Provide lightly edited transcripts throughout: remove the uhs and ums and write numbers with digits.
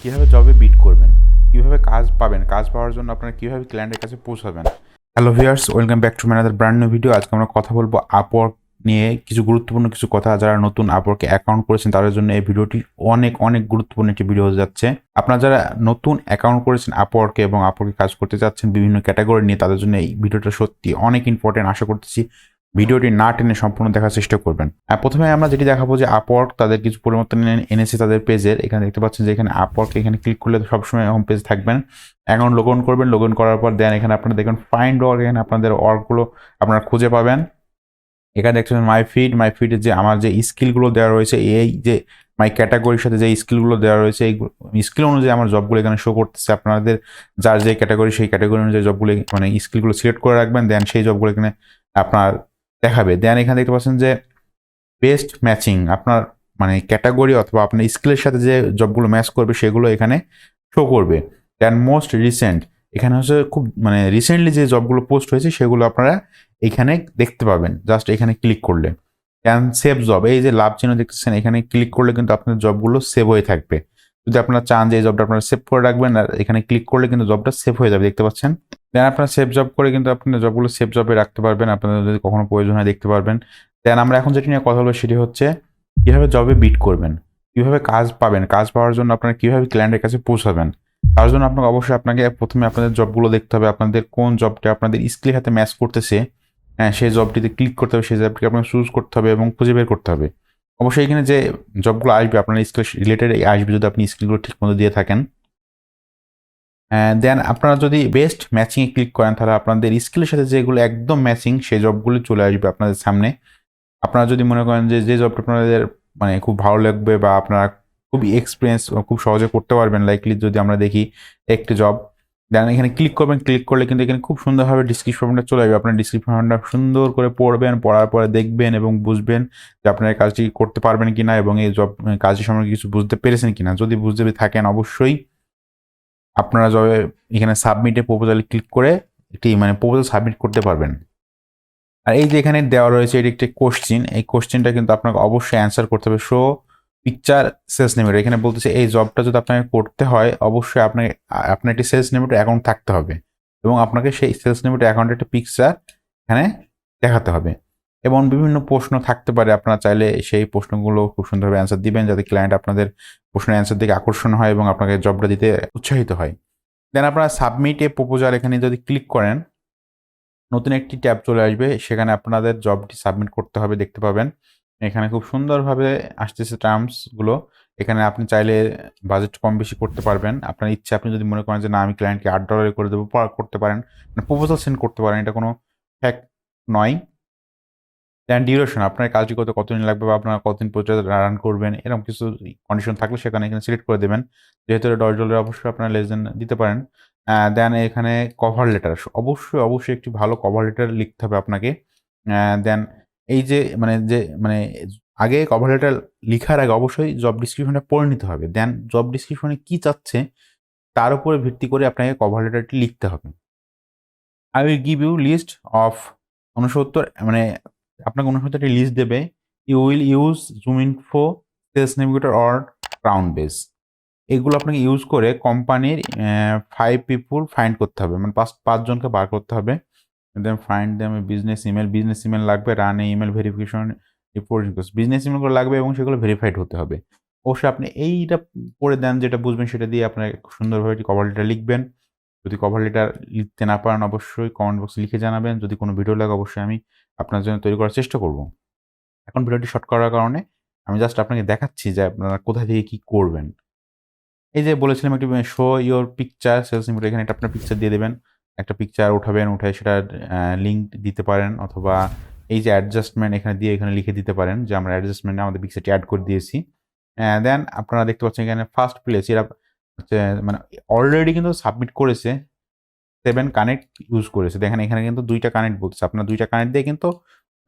কীভাবে জবে বিট করবেন, কীভাবে কাজ পাবেন, কাজ পাওয়ার জন্য আপনারা কীভাবে ক্লায়েন্টের কাছে পৌঁছাবেন। Hello viewers, welcome back to my another brand new video. আজকে আমরা কথা বলবো আপওয়ার্ক নিয়ে, কিছু গুরুত্বপূর্ণ কিছু কথা। যারা নতুন আপওয়ার্কে অ্যাকাউন্ট করেছেন তাদের জন্য এই ভিডিওটি অনেক অনেক গুরুত্বপূর্ণ একটি ভিডিও হয়ে যাচ্ছে। আপনারা যারা নতুন অ্যাকাউন্ট করেছেন আপওয়ার্কে এবং আপওয়ার্কে কাজ করতে যাচ্ছেন বিভিন্ন ক্যাটাগরি নিয়ে, তাদের জন্য এই ভিডিওটা সত্যি অনেক ইম্পর্টেন্ট। আশা করতেছি ভিডিওটি না টেনে সম্পূর্ণ দেখার চেষ্টা করবেন। প্রথমে আমরা যেটি দেখাবো যে আপওয়ার্ক তাদের কিছু পরিবর্তন এনেছে তাদের পেজের। এখানে দেখতে পাচ্ছেন যে এখানে আপওয়ার্ক, এখানে ক্লিক করলে সবসময় হোম পেজ থাকবেন। অ্যাকাউন্ট লগ ইন করবেন, লগ ইন করার পর দেন এখানে আপনারা দেখবেন ফাইন্ড ওয়ার্ক, এখানে আপনাদের ওয়ার্কগুলো আপনারা খুঁজে পাবেন। এখানে দেখছেন মাই ফিডে যে আমার যে স্কিলগুলো দেওয়া রয়েছে, এই যে মাই ক্যাটাগরির সাথে যে স্কিলগুলো দেওয়া রয়েছে, এই স্কিল অনুযায়ী আমার জবগুলো এখানে শো করতেছে। আপনাদের যার যে ক্যাটাগরি, সেই ক্যাটাগরি অনুযায়ী জবগুলো মানে স্কিলগুলো সিলেক্ট করে রাখবেন, দেন সেই জবগুলো এখানে আপনার দেখাবে। দেন এখানে দেখতে পাচ্ছেন যে বেস্ট ম্যাচিং, আপনার মানে ক্যাটাগরি অথবা আপনার স্কিলের সাথে যে জবগুলো ম্যাচ করবে সেগুলো এখানে শো করবে। দেন মোস্ট রিসেন্ট, এখানে হচ্ছে খুব মানে রিসেন্টলি যে জবগুলো পোস্ট হয়েছে সেগুলো আপনারা এখানে দেখতে পাবেন জাস্ট এখানে ক্লিক করলে। দেন সেভ জব, এই যে লাভ চিহ্ন দেখতেছেন এখানে ক্লিক করলে কিন্তু আপনার জবগুলো সেভ হয়ে থাকবে। যদি আপনারা চান যে এই জবটা আপনারা সেভ করে রাখবেন, আর এখানে ক্লিক করলে কিন্তু জবটা সেভ হয়ে যাবে, দেখতে পাচ্ছেন। দেন আপনারা সেভ জব করে কিন্তু আপনার জবগুলো সেভ জবে রাখতে পারবেন, আপনাদের যদি কখনো প্রয়োজন হয় দেখতে পারবেন। দেন আমরা এখন যেটি নিয়ে কথা বলবো সেটি হচ্ছে কীভাবে জবে বিট করবেন, কীভাবে কাজ পাবেন, কাজ পাওয়ার জন্য আপনারা কীভাবে ক্লায়েন্টের কাছে পৌঁছাবেন। তার জন্য আপনাকে প্রথমে আপনাদের জবগুলো দেখতে হবে, আপনাদের কোন জবটা আপনাদের স্কিলের সাথে ম্যাচ করতেছে, হ্যাঁ সেই জবটিতে ক্লিক করতে হবে, সেই জবটিকে আপনাকে চুজ করতে হবে এবং খুঁজে বের করতে হবে। অবশ্যই এখানে যে জবগুলো আসবে আপনার স্কিল রিলেটেড আসবে, যদি আপনি স্কিলগুলো ঠিক মতো দিয়ে থাকেন। দেন আপনারা যদি বেস্ট ম্যাচিংয়ে ক্লিক করেন তাহলে আপনাদের স্কিলের সাথে যেগুলো একদম ম্যাচিং সেই জবগুলো চলে আসবে আপনাদের সামনে। আপনারা যদি মনে করেন যে যে জবটা আপনাদের মানে খুব ভালো লাগবে বা আপনারা খুবই এক্সপিরিয়েন্স খুব সহজে করতে পারবেন, লাইকলি যদি আমরা দেখি একটি জব, দেন এখানে ক্লিক করবেন। ক্লিক করলে কিন্তু এখানে খুব সুন্দরভাবে ডিসক্রিপশনটা চলে আসবে। আপনার ডিসক্রিপশনটা সুন্দর করে পড়বেন, পড়ার পরে দেখবেন এবং বুঝবেন যে আপনার এই কাজটি করতে পারবেন কিনা এবং এই জব কাজের সম্পর্কে কিছু বুঝতে পেরেছেন কিনা। যদি বুঝতে থাকেন অবশ্যই আপনারা জবে এখানে সাবমিটে প্রপোজালে ক্লিক করে একটি মানে প্রপোজাল সাবমিট করতে পারবেন। আর এই যে এখানে দেওয়া রয়েছে এটি একটি কোশ্চিন, এই কোশ্চিনটা কিন্তু আপনাকে অবশ্যই অ্যান্সার করতে হবে। শো পিকচার সেলস লিমিট, এখানে বলতেছে এই জবটা যদি আপনাকে করতে হয় অবশ্যই আপনার একটি সেলস লিমিটেড অ্যাকাউন্ট থাকতে হবে এবং আপনাকে সেই সেলস লিমিটেড অ্যাকাউন্টের একটা পিকচার এখানে দেখাতে হবে। এবং বিভিন্ন প্রশ্ন থাকতে পারে, আপনারা চাইলে সেই প্রশ্নগুলো খুব সুন্দরভাবে অ্যান্সার দিবেন যাতে ক্লায়েন্ট আপনাদের প্রশ্নের অ্যান্সার দিকে আকর্ষণ হয় এবং আপনাকে জবটা দিতে উৎসাহিত হয়। দেন আপনারা সাবমিট এ প্রপোজাল এখানে যদি ক্লিক করেন নতুন একটি ট্যাব চলে আসবে, সেখানে আপনাদের জবটি সাবমিট করতে হবে, দেখতে পাবেন। এখানে খুব সুন্দরভাবে আসতেছে টার্মসগুলো। এখানে আপনি চাইলে বাজেট কম বেশি করতে পারবেন আপনার ইচ্ছা। আপনি যদি মনে করেন যে না আমি ক্লায়েন্টকে $8 করে দেবো, করতে পারেন, মানে প্রপোজাল সেন্ড করতে পারেন, এটা কোনো ফ্যাক্ট নয়। দেন ডিউরেশন, আপনার কাজটি করতে কতদিন লাগবে বা আপনারা কতদিন পর্যন্ত রান করবেন, এরকম কিছু কন্ডিশন থাকলে সেখানে এখানে সিলেক্ট করে দেবেন। যেহেতু $10 অবশ্যই আপনারা লেস দেন দিতে পারেন। দেন এখানে কভার লেটার, অবশ্যই একটি ভালো কভার লেটার লিখতে হবে আপনাকে। দেন এই যে মানে আগে কভার লেটার লিখার আগে অবশ্যই জব ডিসক্রিপশনটা পড়ে নিতে হবে। দেন জব ডিসক্রিপশনে কী চাচ্ছে তার উপরে ভিত্তি করে আপনাকে কভার লেটারটি লিখতে হবে। I will give you list of 69, মানে আপনাকে 69টি লিস্ট দেবে। You will use ZoomInfo, Sales Navigator or Crunchbase. এগুলো আপনাকে ইউজ করে কোম্পানির 5 পিপুল ফাইন্ড করতে হবে, মানে 5 জনকে বার করতে হবে। Then find them business email লাগবে, run a email verification reporting course, business ইমেলগুলো লাগবে এবং সেগুলো ভেরিফাইড হতে হবে। অবশ্যই আপনি এইটা পড়ে দেন, যেটা বুঝবেন সেটা দিয়ে আপনার সুন্দরভাবে কভার লেটার লিখবেন। যদি কভার লেটার লিখতে না পারেন অবশ্যই কমেন্ট বক্সে লিখে জানাবেন। যদি কোনো ভিডিও লাগে অবশ্যই আমি আপনার জন্য তৈরি করার চেষ্টা করব। এখন ভিডিওটি শর্ট করার কারণে আমি জাস্ট আপনাকে দেখাচ্ছি যে আপনারা কোথা থেকে কী করবেন। এই যে বলেছিলাম একটি show your picture sales limit, এখানে একটা আপনার পিকচার দিয়ে দেবেন। একটা পিকচার উঠাবেন, উঠে সেটার লিঙ্ক দিতে পারেন অথবা এই যে অ্যাডজাস্টমেন্ট এখানে দিয়ে এখানে লিখে দিতে পারেন যে আমরা অ্যাডজাস্টমেন্টে আমাদের পিকচারটি অ্যাড করে দিয়েছি। দেন আপনারা দেখতে পাচ্ছেন এখানে ফার্স্ট প্লেস, এরা হচ্ছে মানে অলরেডি কিন্তু সাবমিট করেছে, 7 কানেক্ট ইউজ করেছে। দেখেন এখানে কিন্তু 2টা কানেক্ট বলছে, আপনারা 2টা কানেক্ট দিয়ে কিন্তু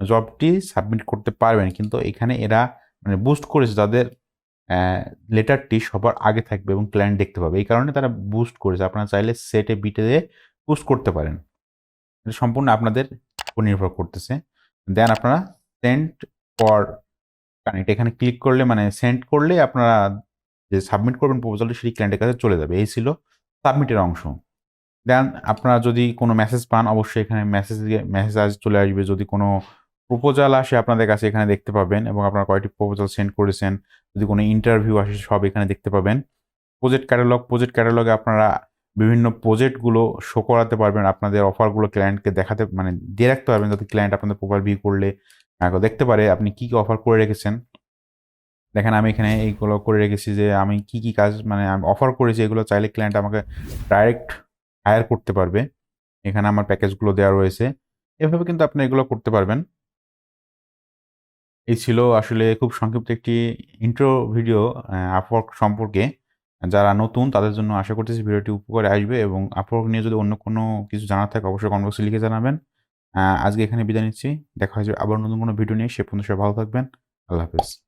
জবটি সাবমিট করতে পারবেন। কিন্তু এখানে এরা মানে বুস্ট করেছে যাদের লেটারটি সবার আগে থাকবে এবং ক্লায়েন্ট দেখতে পাবে, এই কারণে তারা বুস্ট করেছে। আপনারা চাইলে সেটে বিটে দিয়ে বুস্ট করতে পারেন, এটা সম্পূর্ণ আপনাদের উপর নির্ভর করতেছে। দেন আপনারা সেন্ড ফর কানেক্ট এখানে ক্লিক করলে মানে সেন্ড করলে আপনারা যে সাবমিট করবেন প্রপোজালটি সেটি ক্লায়েন্টের কাছে চলে যাবে। এই ছিল সাবমিটের অংশ। দেন আপনারা যদি কোনো মেসেজ পান অবশ্যই এখানে মেসেজ চলে আসবে। যদি কোনো প্রপোজাল আসে আপনাদের কাছে এখানে দেখতে পাবেন এবং আপনারা কয়টি প্রপোজাল সেন্ড করেছেন। যদি কোনো ইন্টারভিউ আসে সব এখানে দেখতে পাবেন। প্রজেক্ট ক্যাটালগে আপনারা বিভিন্ন প্রজেক্টগুলো শো করাতে পারবেন। আপনাদের অফারগুলো ক্লায়েন্টকে দেখাতে মানে দিয়ে রাখতে পারবেন যাতে ক্লায়েন্ট আপনাদের প্রোফাইল ভিউ করলে দেখতে পারে আপনি কি অফার করে রেখেছেন। দেখেন আমি এখানে এইগুলো করে রেখেছি যে আমি কি কাজ মানে আমি অফার করেছি, এগুলো চাইলে ক্লায়েন্ট আমাকে ডাইরেক্ট হায়ার করতে পারবে। এখানে আমার প্যাকেজগুলো দেওয়া রয়েছে। এভাবে কিন্তু আপনি এগুলো করতে পারবেন। এই ছিল আসলে খুব সংক্ষিপ্ত একটি ইন্ট্রো ভিডিও আপওয়ার্ক সম্পর্কে। যারা নতুন তাদের জন্য আশা করতেছি ভিডিওটি উপকারে আসবে এবং আপওয়ার্ক নিয়ে যদি অন্য কোনো কিছু জানার থাকে অবশ্যই কমেন্ট বক্সে লিখে জানাবেন। আজকে এখানে বিদায় নিচ্ছি। দেখা হচ্ছে আবার নতুন কোনো ভিডিও নিয়ে। সে পর্যন্ত সবাই ভালো থাকবেন। আল্লাহ হাফেজ।